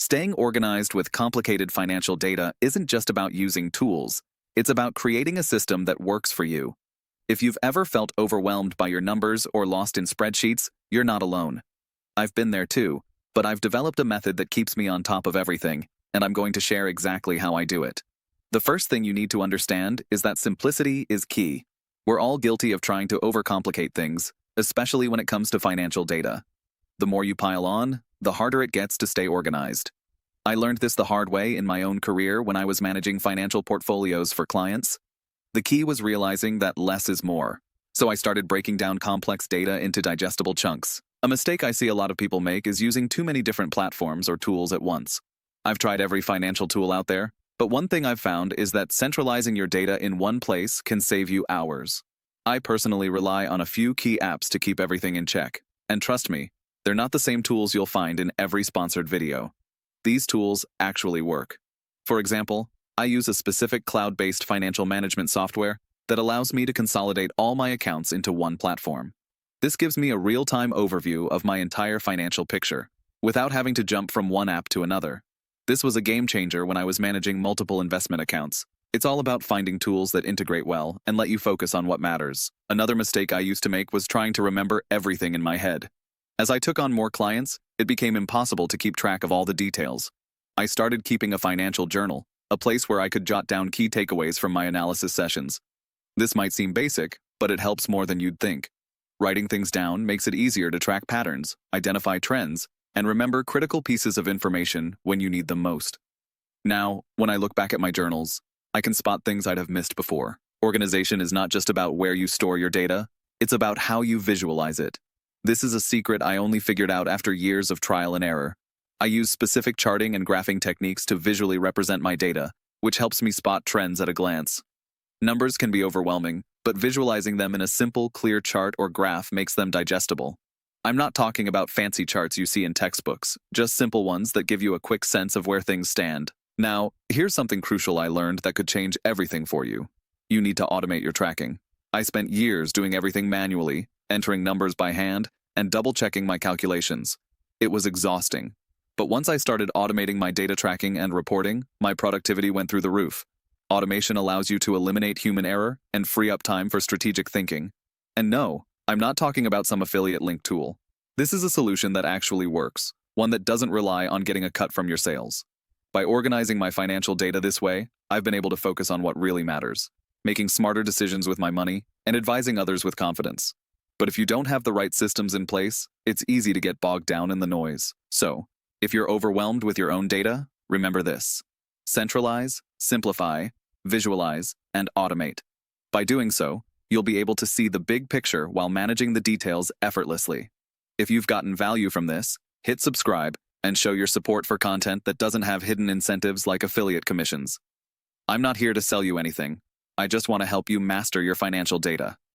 Staying organized with complicated financial data isn't just about using tools, it's about creating a system that works for you. If you've ever felt overwhelmed by your numbers or lost in spreadsheets, you're not alone. I've been there too, but I've developed a method that keeps me on top of everything, and I'm going to share exactly how I do it. The first thing you need to understand is that simplicity is key. We're all guilty of trying to overcomplicate things, especially when it comes to financial data. The more you pile on, the harder it gets to stay organized. I learned this the hard way in my own career when I was managing financial portfolios for clients. The key was realizing that less is more. So I started breaking down complex data into digestible chunks. A mistake I see a lot of people make is using too many different platforms or tools at once. I've tried every financial tool out there, but one thing I've found is that centralizing your data in one place can save you hours. I personally rely on a few key apps to keep everything in check. And trust me, they're not the same tools you'll find in every sponsored video. These tools actually work. For example, I use a specific cloud-based financial management software that allows me to consolidate all my accounts into one platform. This gives me a real-time overview of my entire financial picture, without having to jump from one app to another. This was a game changer when I was managing multiple investment accounts. It's all about finding tools that integrate well and let you focus on what matters. Another mistake I used to make was trying to remember everything in my head. As I took on more clients, it became impossible to keep track of all the details. I started keeping a financial journal, a place where I could jot down key takeaways from my analysis sessions. This might seem basic, but it helps more than you'd think. Writing things down makes it easier to track patterns, identify trends, and remember critical pieces of information when you need them most. Now, when I look back at my journals, I can spot things I'd have missed before. Organization is not just about where you store your data, it's about how you visualize it. This is a secret I only figured out after years of trial and error. I use specific charting and graphing techniques to visually represent my data, which helps me spot trends at a glance. Numbers can be overwhelming, but visualizing them in a simple, clear chart or graph makes them digestible. I'm not talking about fancy charts you see in textbooks, just simple ones that give you a quick sense of where things stand. Now, here's something crucial I learned that could change everything for you. You need to automate your tracking. I spent years doing everything manually, entering numbers by hand, and double-checking my calculations. It was exhausting. But once I started automating my data tracking and reporting, my productivity went through the roof. Automation allows you to eliminate human error and free up time for strategic thinking. And no, I'm not talking about some affiliate link tool. This is a solution that actually works, one that doesn't rely on getting a cut from your sales. By organizing my financial data this way, I've been able to focus on what really matters, making smarter decisions with my money and advising others with confidence. But if you don't have the right systems in place, it's easy to get bogged down in the noise. So, if you're overwhelmed with your own data, remember this: centralize, simplify, visualize, and automate. By doing so, you'll be able to see the big picture while managing the details effortlessly. If you've gotten value from this, hit subscribe and show your support for content that doesn't have hidden incentives like affiliate commissions. I'm not here to sell you anything. I just want to help you master your financial data.